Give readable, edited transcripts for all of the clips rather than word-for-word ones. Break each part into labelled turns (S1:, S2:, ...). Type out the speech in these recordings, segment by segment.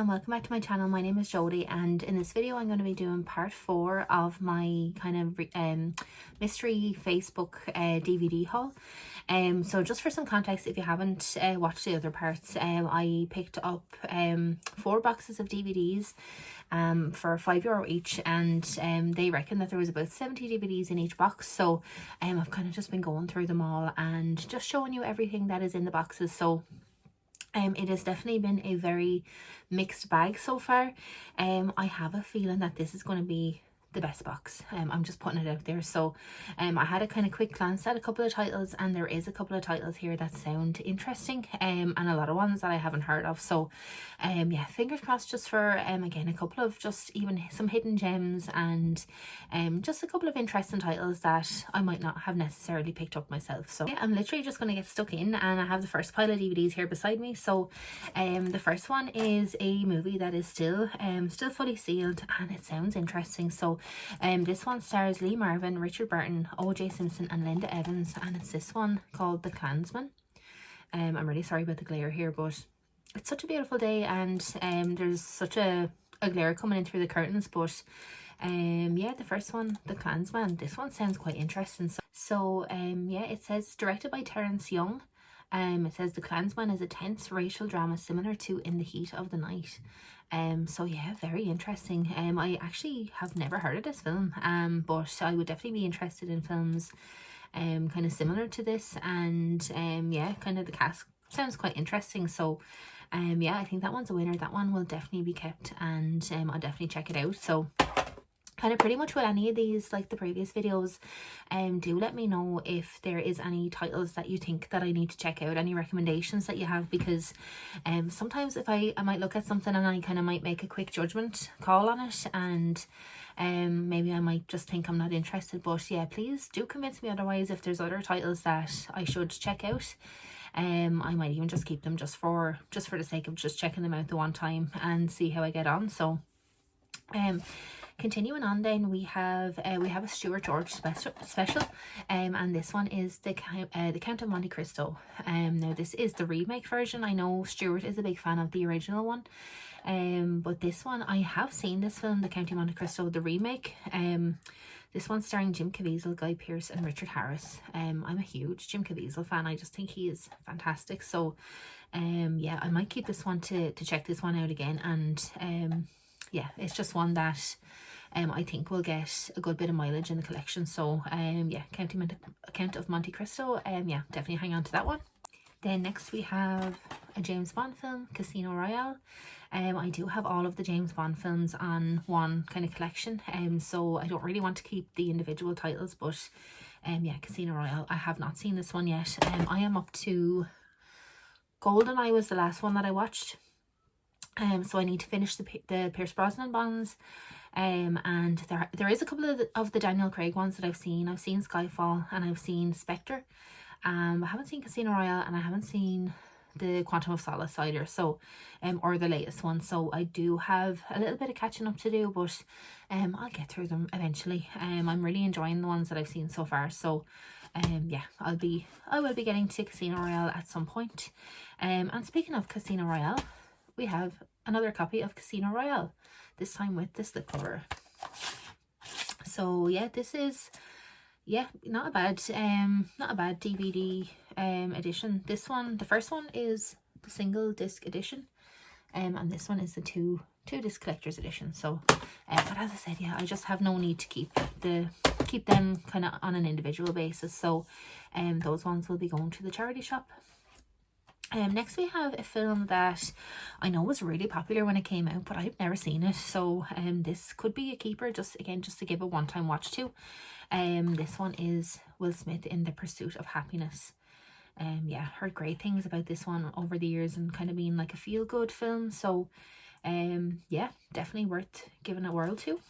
S1: and welcome back to my channel. My name is Jodie, and in this video I'm going to be doing part 4 of my kind of mystery Facebook DVD haul. So just for some context, if you haven't watched the other parts, I picked up 4 boxes of DVDs for €5 each, and they reckon that there was about 70 DVDs in each box. So I've kind of just been going through them all and just showing you everything that is in the boxes. So it has definitely been a very mixed bag so far. I have a feeling that this is going to be the best box. I'm just putting it out there. So I had a kind of quick glance at a couple of titles, and there is a couple of titles here that sound interesting, and a lot of ones that I haven't heard of. So yeah, fingers crossed just for again a couple of just even some hidden gems, and just a couple of interesting titles that I might not have necessarily picked up myself. So yeah, I'm literally just going to get stuck in, and I have the first pile of DVDs here beside me. So the first one is a movie that is still fully sealed, and it sounds interesting. So this one stars Lee Marvin, Richard Burton, O.J. Simpson and Linda Evans, and it's this one called The Klansman. I'm really sorry about the glare here, but it's such a beautiful day, and there's such a glare coming in through the curtains. But yeah, the first one, The Klansman, this one sounds quite interesting. So yeah, it says directed by Terence Young. It says The Klansman is a tense racial drama similar to In the Heat of the Night. So yeah, very interesting. I actually have never heard of this film, but I would definitely be interested in films kind of similar to this, and yeah, kind of the cast sounds quite interesting. So yeah, I think that one's a winner. That one will definitely be kept, and I'll definitely check it out. So kind of pretty much with any of these, like the previous videos, do let me know if there is any titles that you think that I need to check out, any recommendations that you have, because sometimes if I might look at something and I kind of might make a quick judgment call on it, and maybe I might just think I'm not interested. But yeah, please do convince me otherwise if there's other titles that I should check out. I might even just keep them just for the sake of just checking them out the one time and see how I get on. So continuing on, then we have a Stuart George special, and this one is the Count of Monte Cristo. Now this is the remake version. I know Stuart is a big fan of the original one, but this one, I have seen this film, The Count of Monte Cristo, the remake. This one starring Jim Caviezel, Guy Pearce and Richard Harris. I'm a huge Jim Caviezel fan. I just think he is fantastic. So yeah, I might keep this one to check this one out again, and yeah, it's just one that I think will get a good bit of mileage in the collection. So yeah, Count of Monte Cristo, yeah, definitely hang on to that one. Then next we have a James Bond film, Casino Royale. I do have all of the James Bond films on one kind of collection, so I don't really want to keep the individual titles, but yeah, Casino Royale, I have not seen this one yet. I am up to GoldenEye was the last one that I watched. So I need to finish the Pierce Brosnan Bonds, and there is a couple of the Daniel Craig ones that I've seen. I've seen Skyfall and I've seen Spectre. I haven't seen Casino Royale, and I haven't seen the Quantum of Solace either, so or the latest one. So I do have a little bit of catching up to do, but I'll get through them eventually. I'm really enjoying the ones that I've seen so far. So yeah, I will be getting to Casino Royale at some point. And speaking of Casino Royale, we have another copy of Casino Royale, this time with the slipcover. So yeah, this is, yeah, not a bad DVD edition. This one, the first one is the single disc edition, and this one is the two disc collector's edition. So but as I said, yeah, I just have no need to keep them kind of on an individual basis. So those ones will be going to the charity shop. Next we have a film that I know was really popular when it came out, but I've never seen it. So this could be a keeper, just to give a one-time watch to. This one is Will Smith in The Pursuit of Happiness. Yeah, heard great things about this one over the years, and kind of being like a feel-good film. So yeah, definitely worth giving a whirl to.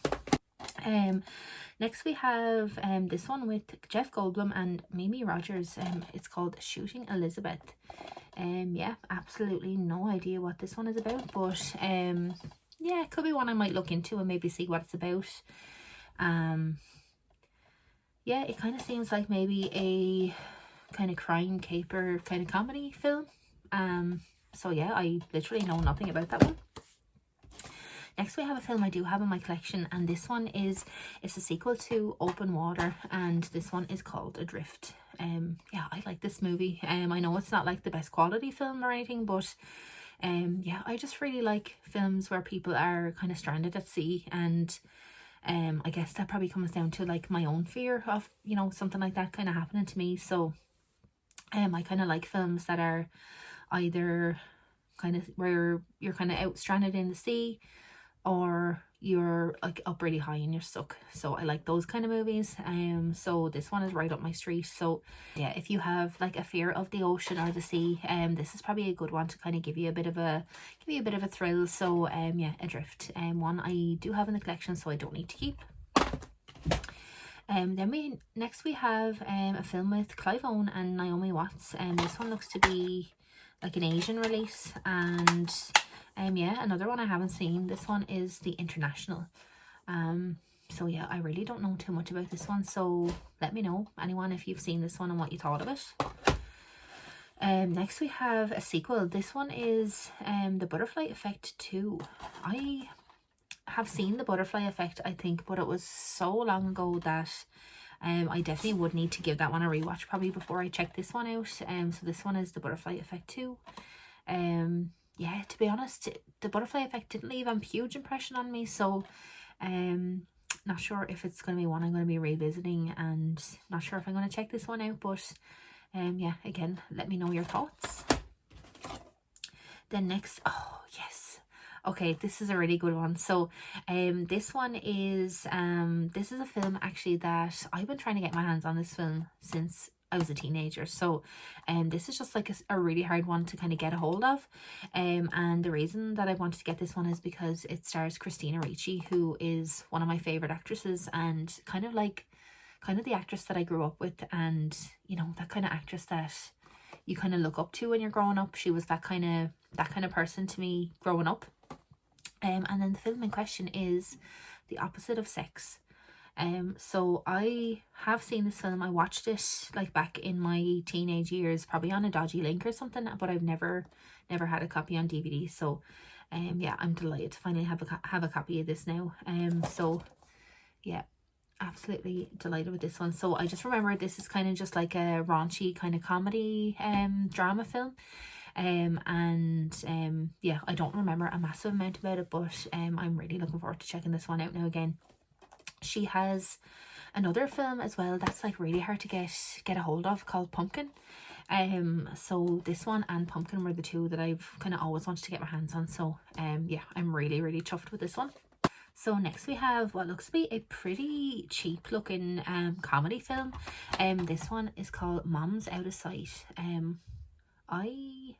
S1: Next we have this one with Jeff Goldblum and Mimi Rogers. It's called Shooting Elizabeth. Yeah, absolutely no idea what this one is about, but yeah, it could be one I might look into and maybe see what it's about. Yeah, it kind of seems like maybe a kind of crime caper kind of comedy film. So yeah, I literally know nothing about that one. Next we have a film I do have in my collection, and this one is, it's a sequel to Open Water, and this one is called Adrift. Yeah, I like this movie. I know it's not like the best quality film or anything, but yeah, I just really like films where people are kind of stranded at sea, and I guess that probably comes down to like my own fear of, you know, something like that kind of happening to me. So I kind of like films that are either kind of where you're kind of out stranded in the sea, or you're like up really high and you're stuck. So I like those kind of movies. So this one is right up my street. So yeah, if you have like a fear of the ocean or the sea, this is probably a good one to kind of give you a bit of a thrill. So yeah, Adrift, one I do have in the collection, so I don't need to keep. Then we have a film with Clive Owen and Naomi Watts, and this one looks to be like an Asian release, and yeah, another one I haven't seen. This one is The International. So yeah, I really don't know too much about this one, so let me know, anyone, if you've seen this one and what you thought of it. Next we have a sequel. This one is The Butterfly Effect 2. I have seen The Butterfly Effect, I think, but it was so long ago that I definitely would need to give that one a rewatch probably before I check this one out. So this one is The Butterfly Effect 2. Yeah, to be honest, The Butterfly Effect didn't leave a huge impression on me, so not sure if it's going to be one I'm going to be revisiting, and not sure if I'm going to check this one out, but yeah, again, let me know your thoughts. Then next, oh yes, okay, this is a really good one. So this one is this is a film actually that I've been trying to get my hands on, this film since I was a teenager. So this is just like a really hard one to kind of get a hold of, and the reason that I wanted to get this one is because it stars Christina Ricci, who is one of my favorite actresses, and kind of the actress that I grew up with, and you know, that kind of actress that you kind of look up to when you're growing up. She was that kind of person to me growing up. And then the film in question is The Opposite of Sex. So I have seen this film. I watched it like back in my teenage years, probably on a dodgy link or something, but I've never had a copy on DVD. So yeah, I'm delighted to finally have a copy of this now. So yeah, absolutely delighted with this one. So I just remember this is kind of just like a raunchy kind of comedy drama film. Yeah, I don't remember a massive amount about it, but I'm really looking forward to checking this one out now again. She has another film as well that's like really hard to get a hold of, called Pumpkin. So this one and Pumpkin were the two that I've kind of always wanted to get my hands on. So yeah, I'm really chuffed with this one. So next we have what looks to be a pretty cheap looking comedy film. This one is called Mom's Out of Sight. I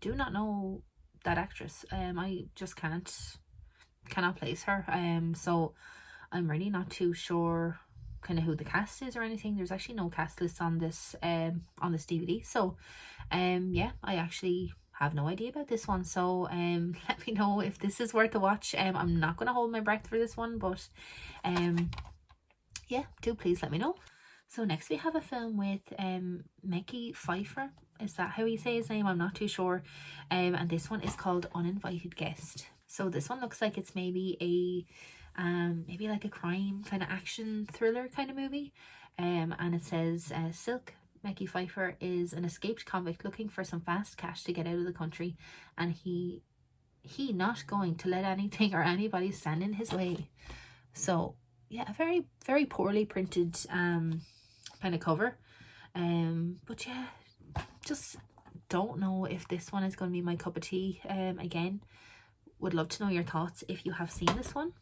S1: do not know that actress. I just cannot place her. So I'm really not too sure kind of who the cast is or anything. There's actually no cast list on this DVD. So yeah, I actually have no idea about this one. So let me know if this is worth a watch. I'm not gonna hold my breath for this one, but yeah, do please let me know. So next we have a film with Mickey Pfeiffer. Is that how you say his name? I'm not too sure. And this one is called Uninvited Guest. So this one looks like it's maybe like a crime kind of action thriller kind of movie. And it says Silk Mickey Pfeiffer is an escaped convict looking for some fast cash to get out of the country, and he not going to let anything or anybody stand in his way. So yeah, a very poorly printed kind of cover. But yeah, just don't know if this one is going to be my cup of tea. Again, would love to know your thoughts if you have seen this one.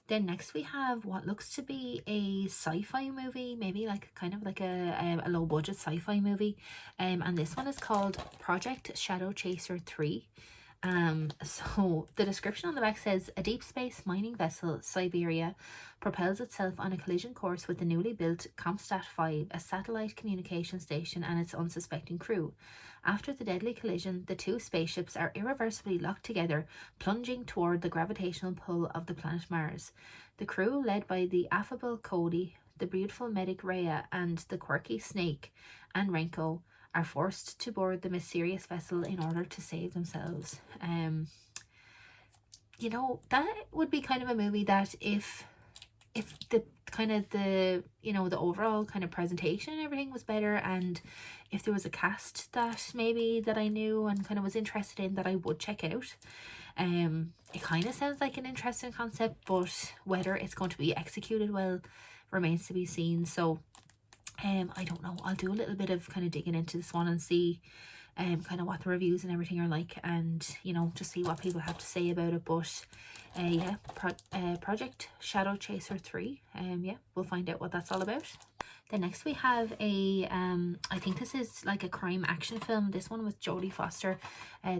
S1: Then next we have what looks to be a sci-fi movie, maybe like kind of like a low budget sci-fi movie. And this one is called Project Shadow Chaser 3. So the description on the back says, a deep space mining vessel, Siberia, propels itself on a collision course with the newly built Comstat 5, a satellite communication station, and its unsuspecting crew. After the deadly collision, the two spaceships are irreversibly locked together, plunging toward the gravitational pull of the planet Mars. The crew, led by the affable Cody, the beautiful medic Rhea, and the quirky Snake and Renko, are forced to board the mysterious vessel in order to save themselves. you know, that would be kind of a movie that if the kind of the, you know, the overall kind of presentation and everything was better, and if there was a cast that maybe that I knew and kind of was interested in, that I would check out. It kind of sounds like an interesting concept, but whether it's going to be executed well remains to be seen. So I don't know, I'll do a little bit of kind of digging into this one and see kind of what the reviews and everything are like, and you know, just see what people have to say about it. But yeah, Project Shadow Chaser 3, yeah, we'll find out what that's all about. Then next we have a I think this is like a crime action film, this one with Jodie Foster.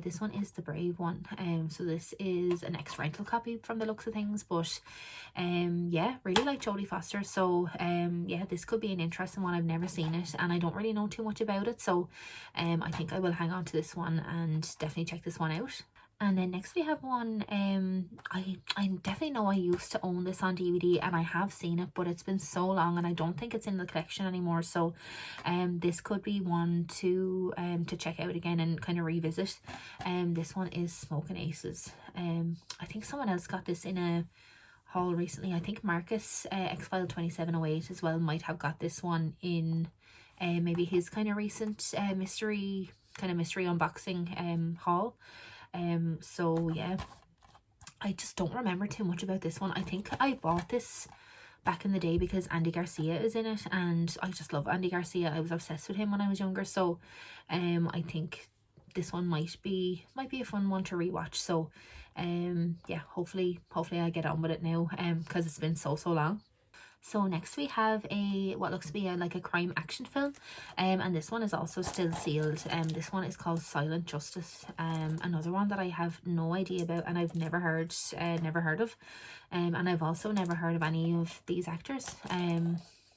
S1: This one is The Brave one. So this is an ex-rental copy from the looks of things, but yeah, really like Jodie Foster. So yeah, this could be an interesting one. I've never seen it and I don't really know too much about it, so I think I will hang on to this one and definitely check this one out. And then next we have one, I definitely know I used to own this on DVD and I have seen it, but it's been so long and I don't think it's in the collection anymore. So this could be one to check out again and kind of revisit. This one is Smoking Aces. I think someone else got this in a haul recently. I think Marcus X-File 2708 as well might have got this one in maybe his kind of recent mystery unboxing haul. So yeah, I just don't remember too much about this one. I think I bought this back in the day because Andy Garcia is in it and I just love Andy Garcia. I was obsessed with him when I was younger, so I think this one might be a fun one to rewatch. So yeah, hopefully I get on with it now because it's been so long. So next we have what looks to be like a crime action film, and this one is also still sealed. This one is called Silent Justice. Another one that I have no idea about and I've never heard of, and I've also never heard of any of these actors.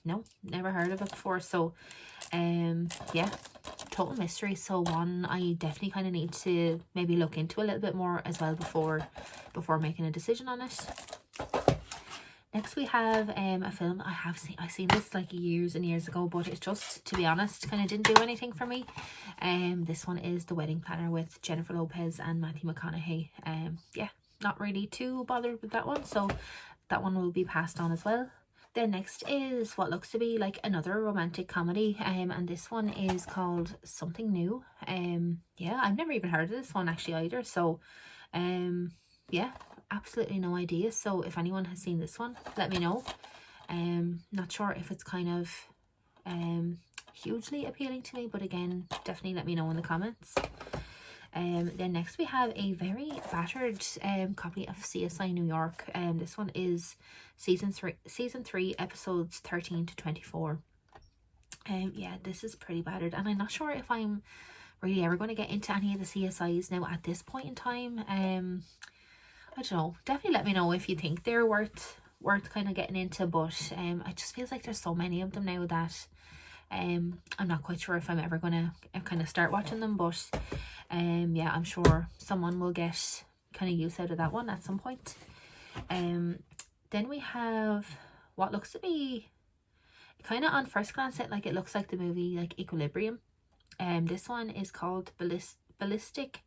S1: No, never heard of it before. So yeah, total mystery. So one I definitely kind of need to maybe look into a little bit more as well before making a decision on it. Next we have a film I seen this like years and years ago, but it just, to be honest, kind of didn't do anything for me. This one is The Wedding Planner with Jennifer Lopez and Matthew McConaughey. Yeah, not really too bothered with that one, so that one will be passed on as well. Then next is what looks to be like another romantic comedy, and this one is called Something New. Yeah, I've never even heard of this one actually either, so yeah, absolutely no idea. So if anyone has seen this one, let me know. Not sure if it's kind of hugely appealing to me, but again, definitely let me know in the comments. Then next we have a very battered copy of CSI New York. This one is season 3 episodes 13 to 24. Yeah, this is pretty battered and I'm not sure if I'm really ever going to get into any of the CSIs now at this point in time. I don't know, definitely let me know if you think they're worth kind of getting into, but it just feels like there's so many of them now that I'm not quite sure if I'm ever gonna kind of start watching them. But yeah, I'm sure someone will get kind of use out of that one at some point. Then we have what looks to be kind of, on first glance, it looks like the movie like Equilibrium. This one is called Ballistic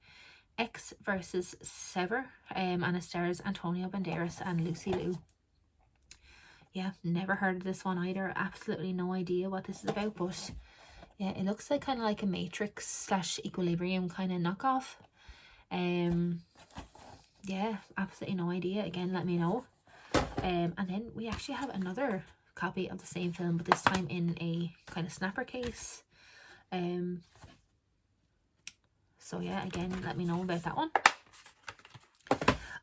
S1: X versus Sever, and it stars Antonio Banderas and Lucy Liu. Yeah, never heard of this one either. Absolutely no idea what this is about, but yeah, it looks like kind of like a Matrix / Equilibrium kind of knockoff. Yeah, absolutely no idea. Again, let me know. And then we actually have another copy of the same film, but this time in a kind of snapper case. So yeah, again, let me know about that one.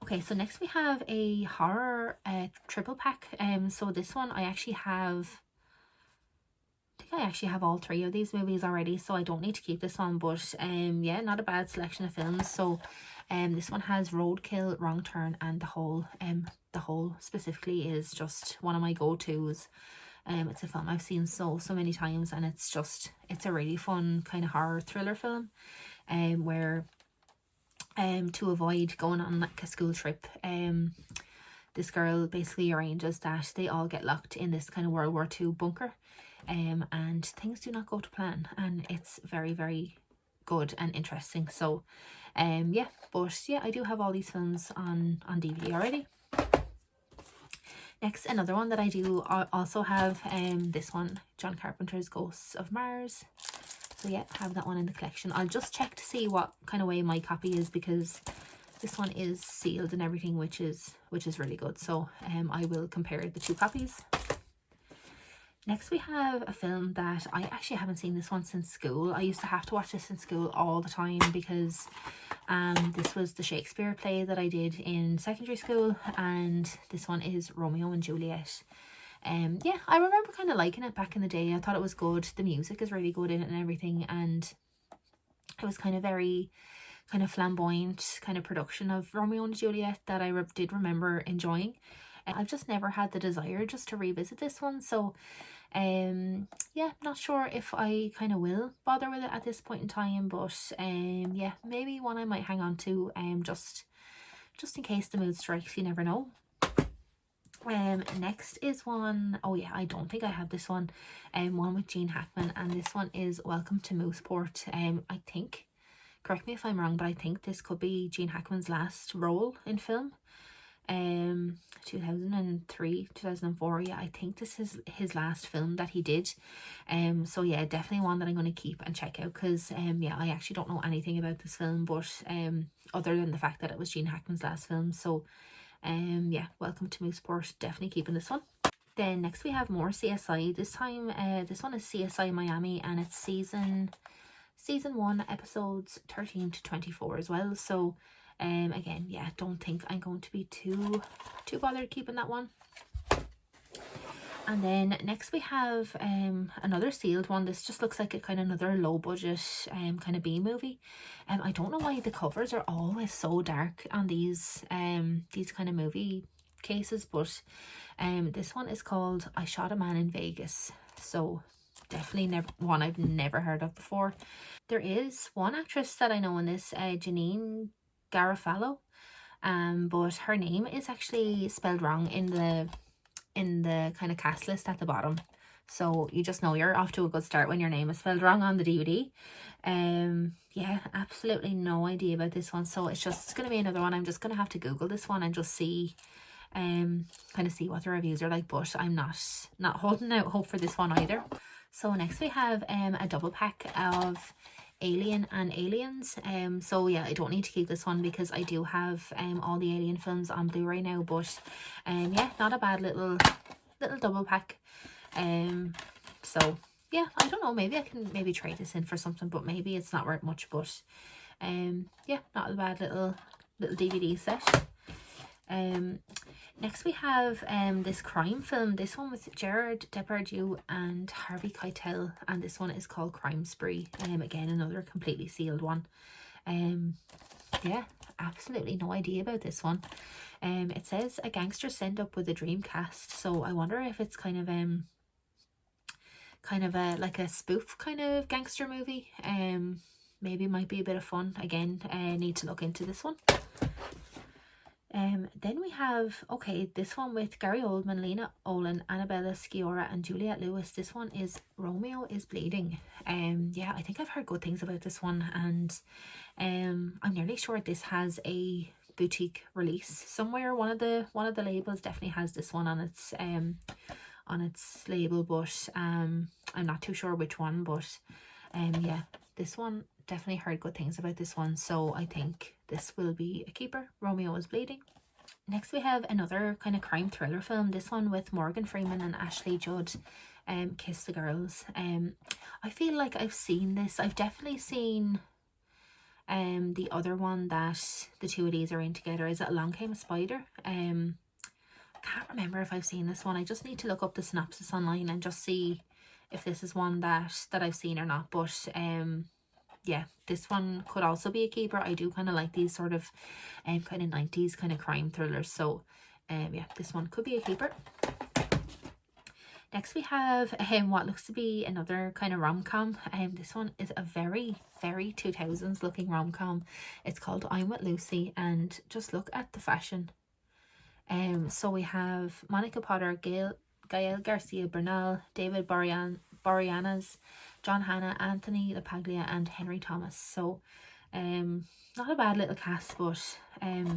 S1: Okay, so next we have a horror triple pack. So this one I actually have, I actually have all 3 of these movies already, so I don't need to keep this one. But yeah, not a bad selection of films. So this one has Roadkill, Wrong Turn, and The Hole. The Hole specifically is just one of my go-tos. It's a film I've seen so many times, and it's a really fun kind of horror thriller film, where to avoid going on like a school trip, this girl basically arranges that they all get locked in this kind of World War II bunker, and things do not go to plan, and it's very, very good and interesting. So yeah, but yeah, I do have all these films on DVD already. Next, another one that I do also have, this one, John Carpenter's Ghosts of Mars. So yeah, have that one in the collection. I'll just check to see what kind of way my copy is, because this one is sealed and everything, which is really good. So I will compare the two copies. Next we have a film that I actually haven't seen this one since school. I used to have to watch this in school all the time, because this was the Shakespeare play that I did in secondary school, and this one is Romeo and Juliet. Yeah, I remember kind of liking it back in the day. I thought it was good. The music is really good in it and everything, and it was kind of very kind of flamboyant kind of production of Romeo and Juliet that I did remember enjoying. And I've just never had the desire just to revisit this one, so yeah, not sure if I kind of will bother with it at this point in time, but yeah, maybe one I might hang on to, just in case the mood strikes, you never know. Next is one, oh yeah, I don't think I have this one, one with Gene Hackman, and this one is Welcome to Mooseport. I think, correct me if I'm wrong, but I think this could be Gene Hackman's last role in film. 2003, 2004, yeah, I think this is his last film that he did. So yeah, definitely one that I'm going to keep and check out, because yeah, I actually don't know anything about this film, but other than the fact that it was Gene Hackman's last film. So yeah, Welcome to Mooseport, definitely keeping this one. Then next we have more CSI. This time this one is CSI Miami, and it's season 1, episodes 13 to 24 as well. So again, yeah, don't think I'm going to be too bothered keeping that one. And then next we have another sealed one. This just looks like a kind of another low budget kind of B movie. I don't know why the covers are always so dark on these kind of movie cases, but this one is called I Shot a Man in Vegas. So definitely one I've never heard of before. There is one actress that I know in this, Janine Garofalo, but her name is actually spelled wrong in the kind of cast list at the bottom. So you just know you're off to a good start when your name is spelled wrong on the DVD. Yeah, absolutely no idea about this one. So it's going to be another one. I'm just going to have to Google this one and just see, kind of see what the reviews are like. But I'm not holding out hope for this one either. So next we have a double pack of Alien and Aliens. So yeah, I don't need to keep this one because I do have all the Alien films on Blu-ray now, but yeah, not a bad little double pack. So yeah, I don't know, maybe I can trade this in for something, but maybe it's not worth much. But yeah, not a bad little DVD set. Next we have this crime film, this one with Gerard Depardieu and Harvey Keitel, and this one is called Crime Spree. Again, another completely sealed one. Yeah, absolutely no idea about this one. It says a gangster sent up with a dream cast, so I wonder if it's kind of a like a spoof kind of gangster movie. Maybe might be a bit of fun. Again, need to look into this one. Then we have, okay, this one with Gary Oldman, Lena Olin, Annabella Sciorra and Juliette Lewis. This one is Romeo is Bleeding. Yeah, I think I've heard good things about this one, and I'm nearly sure this has a boutique release somewhere. One of the labels definitely has this one on its label, but I'm not too sure which one. But yeah, this one, definitely heard good things about this one, so I think this will be a keeper. Romeo is Bleeding. Next we have another kind of crime thriller film, this one with Morgan Freeman and Ashley Judd, Kiss the Girls. I feel like I've seen this. I've definitely seen the other one that the two of these are in together. Is it Along Came a Spider? Can't remember if I've seen this one. I just need to look up the synopsis online and just see if this is one that I've seen or not. But yeah, this one could also be a keeper. I do kind of like these sort of kind of 90s kind of crime thrillers, so yeah, this one could be a keeper. Next we have what looks to be another kind of rom-com. This one is a very 2000s looking rom-com. It's called I'm with Lucy, and just look at the fashion. So we have Monica Potter, Gael Garcia Bernal, David Boreanaz, John Hannah, Anthony LaPaglia and Henry Thomas. So not a bad little cast, but yeah,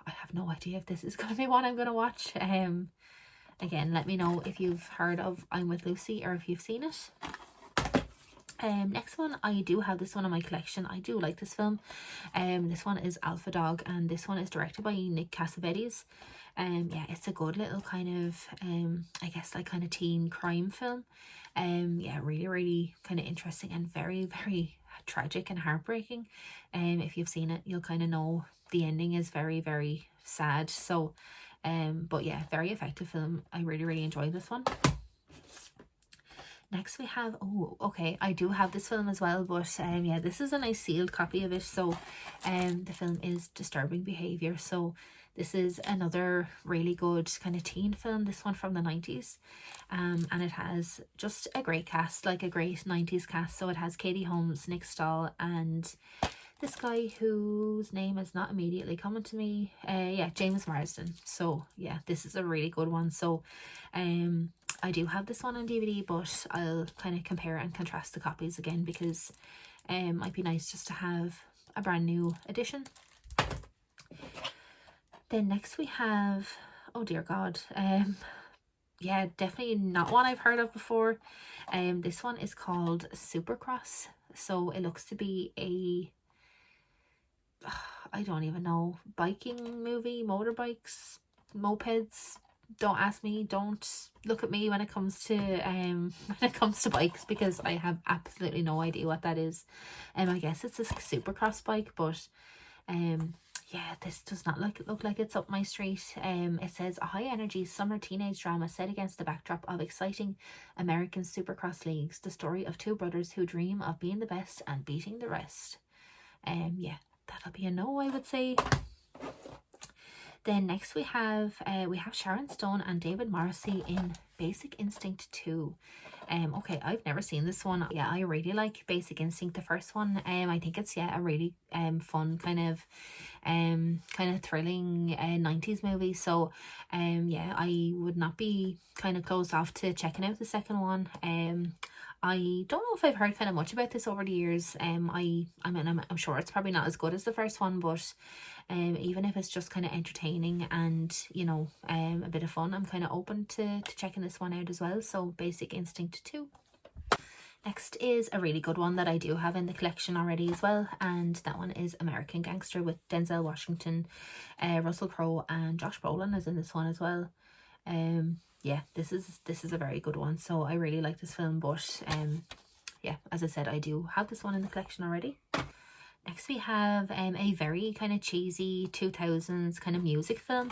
S1: I have no idea if this is going to be one I'm going to watch. Again, let me know if you've heard of I'm with Lucy or if you've seen it. Next one, I do have this one in my collection. I do like this film. This one is Alpha Dog, and this one is directed by Nick Cassavetes. Yeah, it's a good little kind of I guess like kind of teen crime film. Yeah, really kind of interesting and very tragic and heartbreaking. If you've seen it, you'll kind of know the ending is very sad. So but yeah, very effective film. I really enjoyed this one. Next we have, oh, okay, I do have this film as well, but yeah, this is a nice sealed copy of it. So the film is Disturbing Behaviour. So this is another really good kind of teen film, this one from the 90s. And it has just a great cast, like a great 90s cast. So it has Katie Holmes, Nick Stahl, and this guy whose name is not immediately coming to me. Yeah, James Marsden. So yeah, this is a really good one. So I do have this one on DVD, but I'll kind of compare and contrast the copies again, because it might be nice just to have a brand new edition. Then next we have, oh dear God, yeah, definitely not one I've heard of before. This one is called Supercross. So it looks to be a, I don't even know, biking movie, motorbikes, mopeds. Don't ask me, don't look at me when it comes to bikes, because I have absolutely no idea what that is. I guess it's a supercross bike, but yeah, this does not look like it's up my street. It says a high energy summer teenage drama set against the backdrop of exciting American supercross leagues, the story of two brothers who dream of being the best and beating the rest. Yeah, that'll be a no, I would say. Then next we have Sharon Stone and David Morrissey in Basic Instinct 2. Okay, I've never seen this one. Yeah, I really like Basic Instinct, the first one. I think it's, yeah, a really fun kind of thrilling 90s movie. So yeah, I would not be kind of closed off to checking out the second one. I don't know if I've heard kind of much about this over the years. I'm sure it's probably not as good as the first one, but even if it's just kind of entertaining and, you know, a bit of fun, I'm kind of open to checking this one out as well. So Basic Instinct 2. Next is a really good one that I do have in the collection already as well, and that one is American Gangster with Denzel Washington, Russell Crowe, and Josh Brolin is in this one as well. Yeah, this is a very good one. So I really like this film, but yeah, as I said, I do have this one in the collection already. Next we have a very kind of cheesy 2000s kind of music film.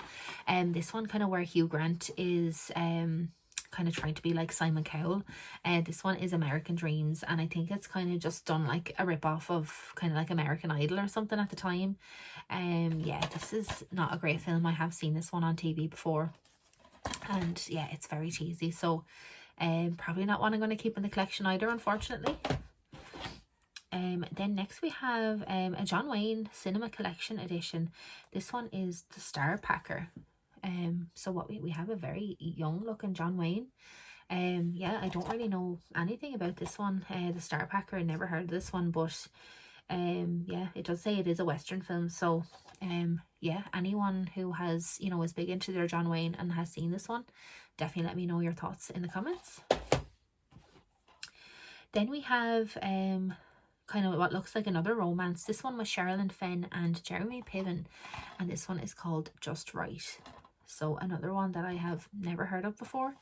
S1: This one kind of where Hugh Grant is kind of trying to be like Simon Cowell. This one is American Dreams, and I think it's kind of just done like a rip-off of kind of like American Idol or something at the time. Yeah, this is not a great film. I have seen this one on TV before, and yeah, it's very cheesy. So probably not one I'm going to keep in the collection either, unfortunately. Then next we have a John Wayne Cinema Collection edition. This one is the Star Packer. So what we have a very young looking John Wayne. Yeah, I don't really know anything about this one. The Star Packer, I never heard of this one, but yeah, it does say it is a Western film. So yeah, anyone who has, you know, is big into their John Wayne and has seen this one, definitely let me know your thoughts in the comments. Then we have kind of what looks like another romance. This one was Sherilyn Fenn and Jeremy Piven, and this one is called Just Right. So another one that I have never heard of before.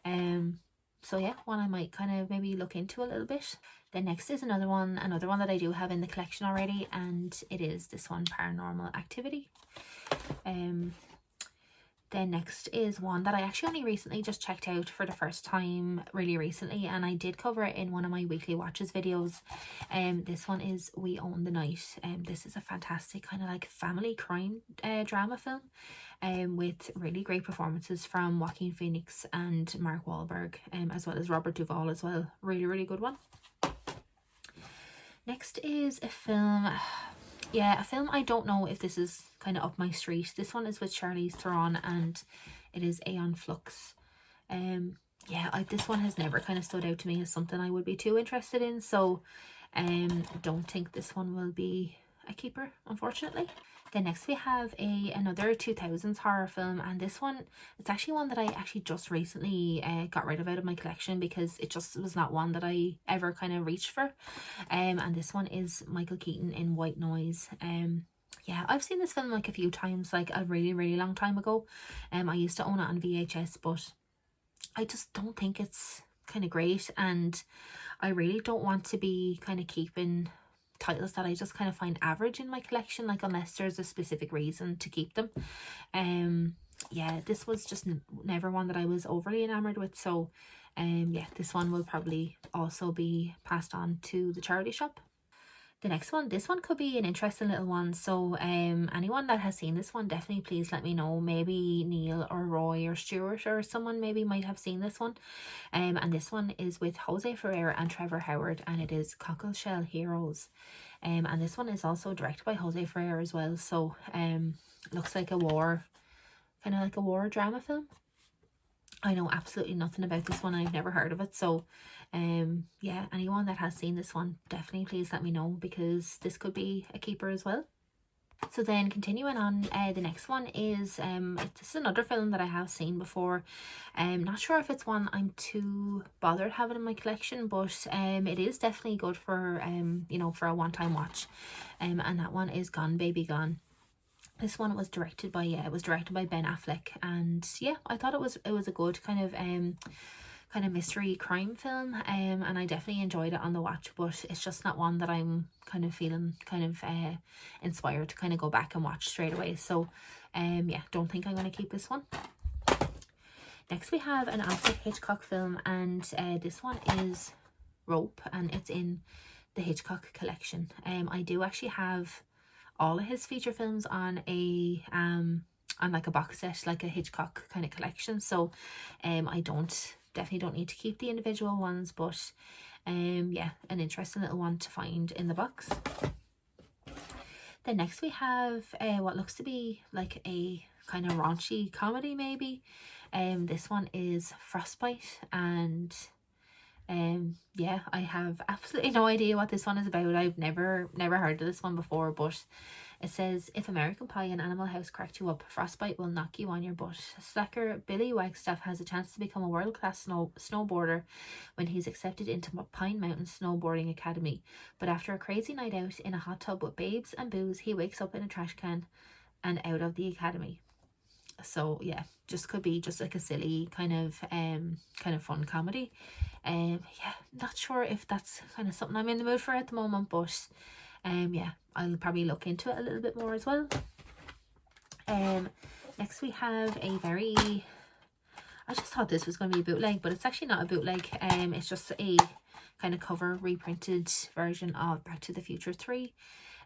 S1: So yeah, one I might kind of maybe look into a little bit. Then next is another one that I do have in the collection already, and it is this one, Paranormal Activity. Then next is one that I actually only recently just checked out for the first time really recently, and I did cover it in one of my weekly watches videos. This one is We Own the Night. This is a fantastic kind of like family crime drama film with really great performances from Joaquin Phoenix and Mark Wahlberg, as well as Robert Duvall as well. Really good one. Next is a film. Yeah, a film I don't know if this is kind of up my street. This one is with Charlize Theron, and it is Aeon Flux. yeah, this one has never kind of stood out to me as something I would be too interested in, so don't think this one will be a keeper, unfortunately. Then next we have another 2000s horror film, and this one, it's actually one that I actually just recently got rid of out of my collection because it just was not one that I ever kind of reached for. And this one is Michael Keaton in White Noise. Yeah, I've seen this film like a few times, like a really long time ago. I used to own it on VHS, but I just don't think it's kind of great, and I really don't want to be kind of keeping titles that I just kind of find average in my collection, like unless there's a specific reason to keep them. Yeah, this was just never one that I was overly enamored with, so yeah, this one will probably also be passed on to the charity shop. The next one, this one could be an interesting little one, so anyone that has seen this one, definitely please let me know. Maybe Neil or Roy or Stuart or someone maybe might have seen this one. And this one is with Jose Ferrer and Trevor Howard, and it is Cockleshell Heroes. And this one is also directed by Jose Ferrer as well, so looks like a war, kind of like a war drama film. I know absolutely nothing about this one. I've never heard of it. So yeah, anyone that has seen this one, definitely please let me know, because this could be a keeper as well. So then continuing on, the next one is this is another film that I have seen before. Not sure if it's one I'm too bothered having in my collection, but it is definitely good for you know, for a one-time watch. And that one is Gone Baby Gone. This one was directed by Ben Affleck, and yeah, I thought it was a good kind of mystery crime film, and I definitely enjoyed it on the watch, but it's just not one that I'm kind of feeling inspired to kind of go back and watch straight away. So yeah, don't think I'm going to keep this one. Next we have an Alfred Hitchcock film, and this one is Rope, and it's in the Hitchcock collection. I do actually have all of his feature films on like a box set, like a Hitchcock kind of collection, so I definitely don't need to keep the individual ones, but yeah, an interesting little one to find in the box. Then next we have what looks to be like a kind of raunchy comedy maybe. This one is Frostbite, and yeah, I have absolutely no idea what this one is about. I've never heard of this one before, but it says, if American Pie and Animal House cracked you up, Frostbite will knock you on your butt. Slacker Billy Wagstaff has a chance to become a world-class snowboarder when he's accepted into Pine Mountain Snowboarding Academy, but after a crazy night out in a hot tub with babes and booze, he wakes up in a trash can and out of the academy. So yeah, just could be just like a silly kind of fun comedy. Yeah, not sure if that's kind of something I'm in the mood for at the moment, but yeah, I'll probably look into it a little bit more as well. Next we have a very, I just thought this was going to be a bootleg, but it's actually not a bootleg. It's just a kind of cover reprinted version of Back to the Future 3.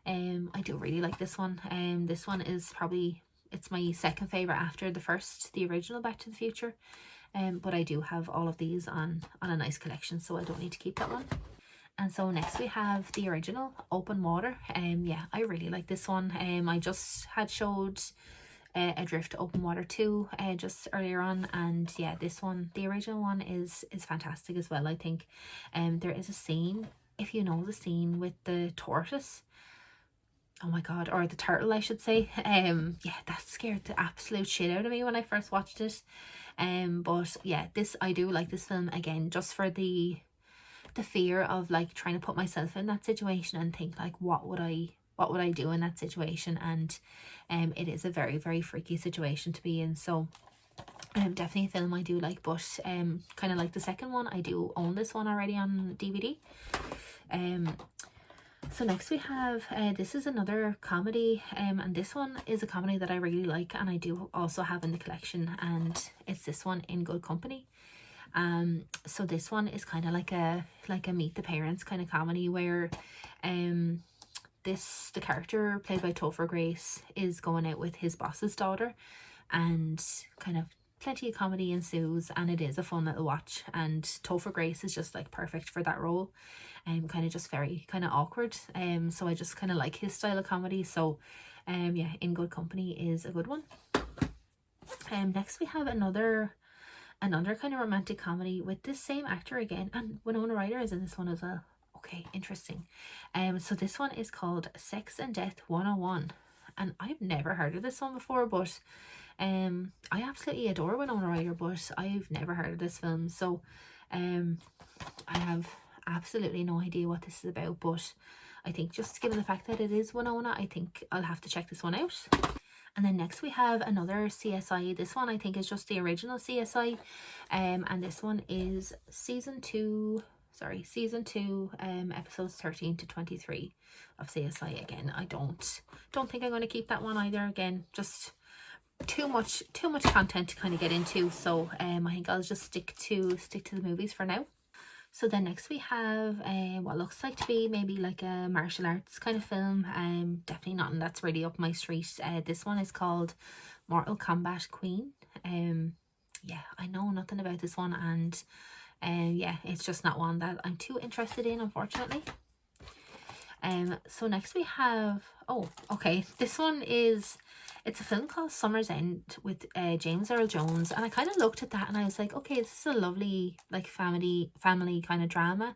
S1: I do really like this one. This one is probably, it's my second favourite after the original Back to the Future. But I do have all of these on a nice collection, so I don't need to keep that one. And so next we have the original Open Water. Yeah, I really like this one. I just had showed Adrift Open Water 2 just earlier on, and yeah, this one, the original one, is fantastic as well, I think. There is a scene, if you know the scene with the tortoise, oh my god, or the turtle I should say, yeah, that scared the absolute shit out of me when I first watched it. But yeah, I do like this film, again, just for the fear of like trying to put myself in that situation and think like, what would I do in that situation, and it is a very freaky situation to be in. So definitely a film I do like, but kind of like the second one, I do own this one already on DVD. So next we have this is another comedy, and this one is a comedy that I really like and I do also have in the collection, and it's this one, In Good Company. So this one is kind of like a Meet the Parents kind of comedy, where the character played by Topher Grace is going out with his boss's daughter, and kind of plenty of comedy ensues, and it is a fun little watch, and Topher Grace is just like perfect for that role, and kind of just very kind of awkward, so I just kind of like his style of comedy. So yeah, In Good Company is a good one. Next we have another another kind of romantic comedy with this same actor again, and Winona Ryder is in this one as well. Okay, interesting. So this one is called Sex and Death 101, and I've never heard of this one before, but I absolutely adore Winona Ryder, but I've never heard of this film, so I have absolutely no idea what this is about, but I think just given the fact that it is Winona, I think I'll have to check this one out. And then next we have another CSI. This one I think is just the original CSI. And this one is season 2, episodes 13 to 23 of CSI again. I don't think I'm going to keep that one either. Again, just too much content to kind of get into. So I think I'll just stick to the movies for now. So then next we have what looks like to be maybe like a martial arts kind of film. Definitely nothing that's really up my street. This one is called Mortal Kombat Queen. Yeah, I know nothing about this one, and yeah, it's just not one that I'm too interested in, unfortunately. So next we have, oh, okay, this one is, it's a film called Summer's End with James Earl Jones, and I kind of looked at that and I was like, okay, this is a lovely like family kind of drama,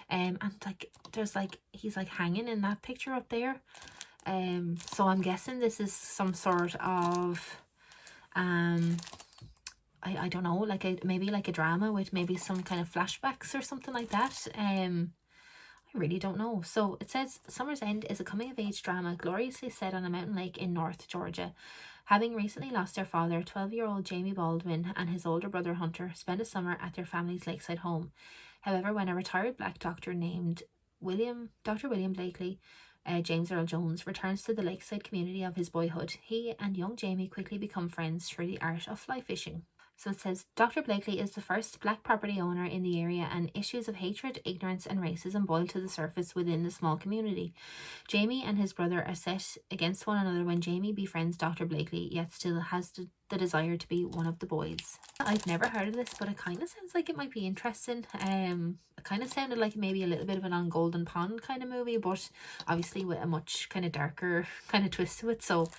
S1: and like there's like, he's like hanging in that picture up there, so I'm guessing this is some sort of I don't know, like maybe like a drama with maybe some kind of flashbacks or something like that. I really don't know. So it says Summer's End is a coming-of-age drama gloriously set on a mountain lake in North Georgia. Having recently lost their father, 12-year-old Jamie Baldwin and his older brother Hunter spend a summer at their family's lakeside home. However, when a retired black doctor named Dr. William Blakely, James Earl Jones, returns to the lakeside community of his boyhood, he and young Jamie quickly become friends through the art of fly fishing. So it says, Dr. Blakely is the first black property owner in the area, and issues of hatred, ignorance and racism boil to the surface within the small community. Jamie and his brother are set against one another when Jamie befriends Dr. Blakely, yet still has the desire to be one of the boys. I've never heard of this, but it kind of sounds like it might be interesting. It kind of sounded like maybe a little bit of an On Golden Pond kind of movie, but obviously with a much kind of darker kind of twist to it. So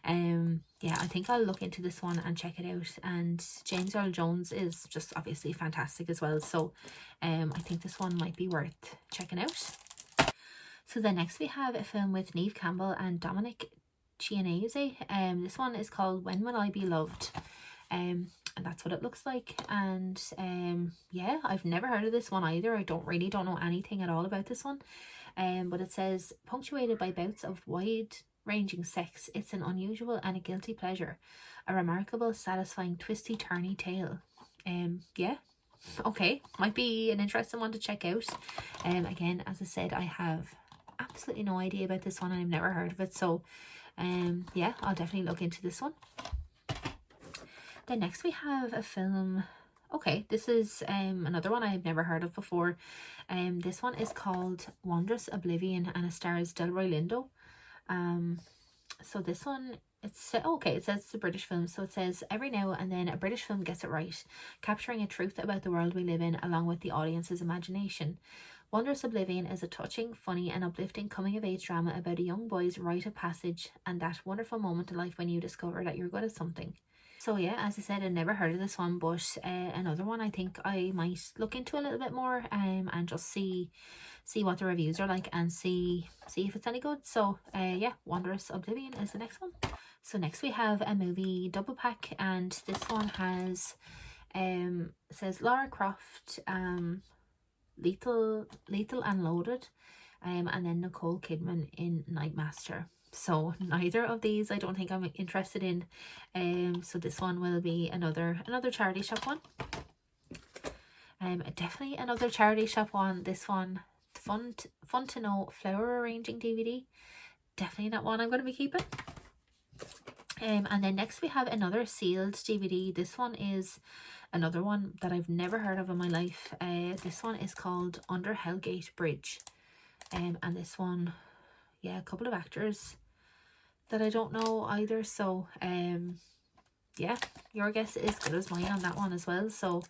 S1: yeah, I think I'll look into this one and check it out. And James Earl Jones is just obviously fantastic as well, so I think this one might be worth checking out. So then next we have a film with Neve Campbell and Dominic Chianese. This one is called When Will I Be Loved? And that's what it looks like. And yeah, I've never heard of this one either. I don't know anything at all about this one. But it says, punctuated by bouts of wide-ranging sex, it's an unusual and a guilty pleasure, a remarkable, satisfying, twisty-turny tale. Yeah, okay, might be an interesting one to check out. Again, as I said, I have absolutely no idea about this one and I've never heard of it, so yeah, I'll definitely look into this one. Then next we have a film. Okay, this is another one I've never heard of before. This one is called Wondrous Oblivion and it stars Delroy Lindo. So this one, it's okay, it says it's a British film. So it says, every now and then a British film gets it right, capturing a truth about the world we live in along with the audience's imagination. Wondrous Oblivion is a touching, funny and uplifting coming-of-age drama about a young boy's rite of passage and that wonderful moment in life when you discover that you're good at something. So yeah, as I said, I never heard of this one, but another one I think I might look into a little bit more and just see what the reviews are like and see if it's any good. So yeah, Wondrous Oblivion is the next one. So next we have a movie double pack, and this one has says Lara Croft, Lethal and Loaded, and then Nicole Kidman in Nightmaster. So neither of these I don't think I'm interested in. So this one will be another charity shop one. Definitely another charity shop one. This one, Fun to Know Flower Arranging DVD. Definitely not one I'm going to be keeping. And then next we have another sealed DVD. This one is another one that I've never heard of in my life. This one is called Under Hellgate Bridge. And this one, yeah, a couple of actors that I don't know either. So yeah, your guess is as good as mine on that one as well. So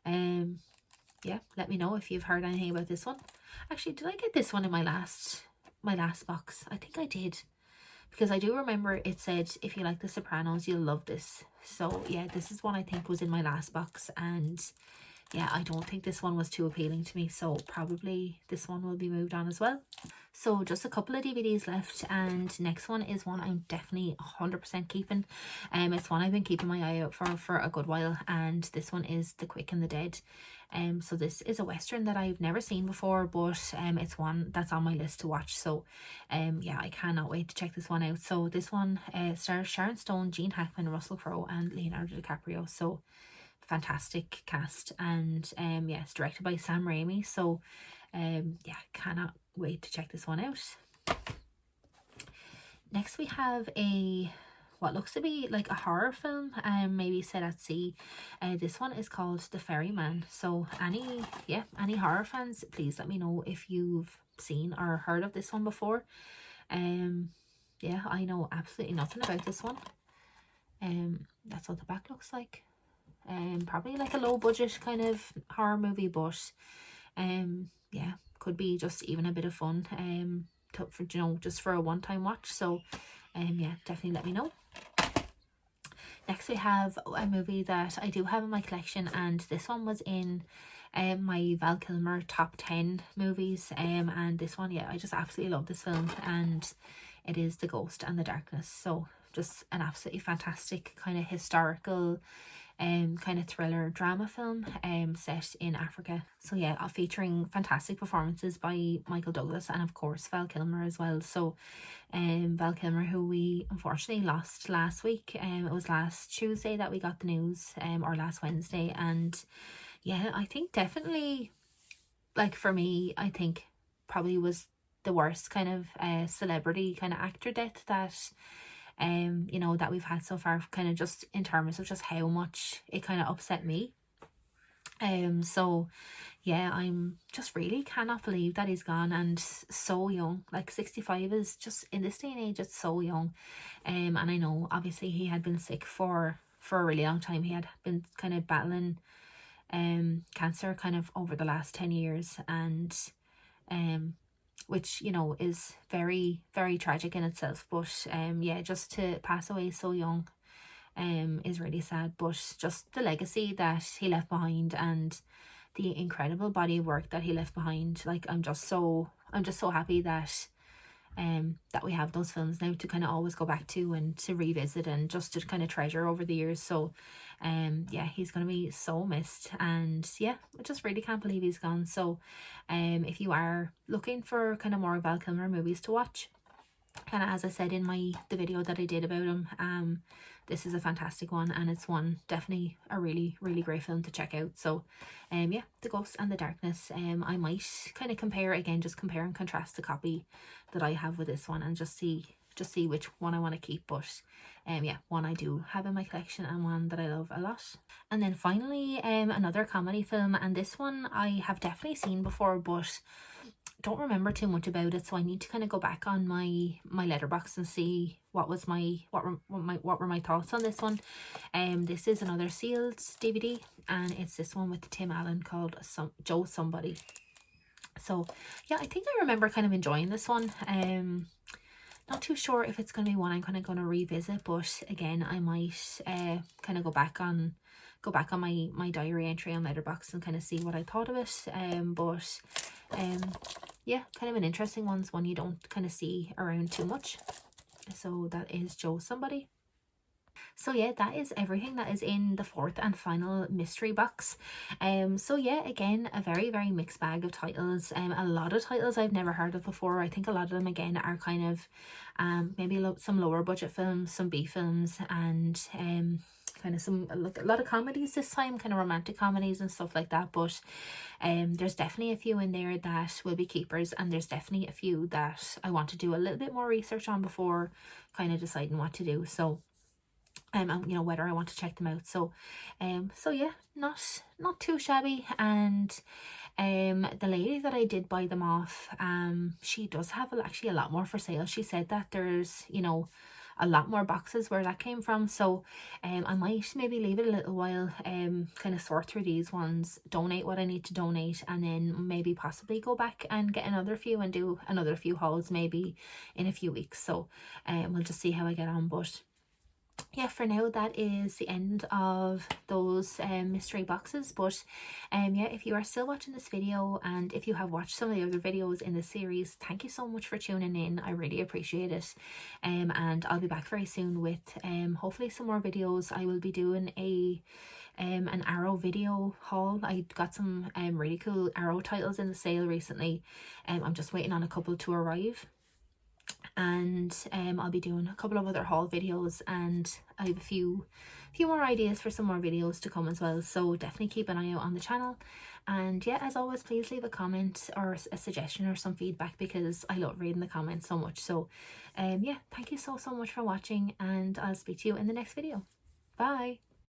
S1: yeah, let me know if you've heard anything about this one. Actually, did I get this one in my last box? I think I did. because I do remember it said if you like The Sopranos you'll love this. So yeah, this is one I think was in my last box, and yeah, I don't think this one was too appealing to me, so probably this one will be moved on as well. So just a couple of DVDs left, and next one is one I'm definitely 100% keeping. It's one I've been keeping my eye out for a good while, and this one is The Quick and the Dead. So this is a Western that I've never seen before, but it's one that's on my list to watch. So yeah, I cannot wait to check this one out. So this one stars Sharon Stone, Gene Hackman, Russell Crowe and Leonardo DiCaprio. So fantastic cast, and yeah, it's directed by Sam Raimi. So yeah, cannot wait to check this one out. Next we have a what looks to be like a horror film, maybe set at sea. This one is called The Ferryman. So any horror fans, please let me know if you've seen or heard of this one before. Yeah, I know absolutely nothing about this one. That's what the back looks like. Probably like a low budget kind of horror movie, but yeah, could be just even a bit of fun for, you know, just for a one-time watch. So yeah, definitely let me know. Next we have a movie that I do have in my collection, and this one was in my Val Kilmer top 10 movies, and this one, yeah, I just absolutely love this film, and it is The Ghost and the Darkness. So just an absolutely fantastic kind of historical kind of thriller drama film set in Africa. So yeah, featuring fantastic performances by Michael Douglas and of course Val Kilmer as well. So Val Kilmer, who we unfortunately lost last week. It was last Tuesday that we got the news, or last Wednesday, and yeah, I think definitely, like for me, I think probably was the worst kind of celebrity kind of actor death that you know, that we've had so far, kind of just in terms of just how much it kind of upset me. So yeah, I'm just really cannot believe that he's gone, and so young. Like 65 is just, in this day and age, it's so young. And I know obviously he had been sick for a really long time. He had been kind of battling cancer kind of over the last 10 years, and which, you know, is very, very tragic in itself. But yeah, just to pass away so young is really sad. But just the legacy that he left behind, and the incredible body of work that he left behind, like I'm just so happy that that we have those films now to kind of always go back to and to revisit and just to kind of treasure over the years. So yeah, he's gonna be so missed, and yeah, I just really can't believe he's gone. So if you are looking for kind of more Val Kilmer movies to watch, and as I said in the video that I did about him, this is a fantastic one, and it's one definitely a really, really great film to check out. So yeah, The Ghost and the Darkness. I might kind of compare and contrast the copy that I have with this one, and just see which one I want to keep. But yeah, one I do have in my collection and one that I love a lot. And then finally another comedy film, and this one I have definitely seen before, but don't remember too much about it, so I need to kind of go back on my letterbox and see what were my thoughts on this one. This is another sealed DVD, and it's this one with Tim Allen called Joe Somebody. So yeah, I think I remember kind of enjoying this one. Not too sure if it's going to be one I'm kind of going to revisit, but again, I might kind of go back on my diary entry on Letterboxd and kind of see what I thought of it. But yeah, kind of an interesting one you don't kind of see around too much. So that is Joe Somebody. So yeah, that is everything that is in the fourth and final mystery box. So yeah, again, a very, very mixed bag of titles. A lot of titles I've never heard of before. I think a lot of them again are kind of maybe some lower budget films, some B films, and kind of a lot of comedies this time, kind of romantic comedies and stuff like that. But there's definitely a few in there that will be keepers, and there's definitely a few that I want to do a little bit more research on before kind of deciding what to do. So you know, whether I want to check them out. So so yeah, not too shabby. And the lady that I did buy them off, she does have actually a lot more for sale. She said that there's, you know, a lot more boxes where that came from. So I might maybe leave it a little while, kind of sort through these ones, donate what I need to donate, and then maybe possibly go back and get another few and do another few hauls maybe in a few weeks. So we'll just see how I get on. But yeah, for now that is the end of those mystery boxes. But yeah, if you are still watching this video, and if you have watched some of the other videos in the series, thank you so much for tuning in. I really appreciate it. And I'll be back very soon with hopefully some more videos. I will be doing an Arrow video haul. I got some really cool Arrow titles in the sale recently. I'm just waiting on a couple to arrive, and I'll be doing a couple of other haul videos, and I have a few more ideas for some more videos to come as well. So definitely keep an eye out on the channel. And yeah, as always, please leave a comment or a suggestion or some feedback, because I love reading the comments so much. So yeah, thank you so much for watching, and I'll speak to you in the next video. Bye.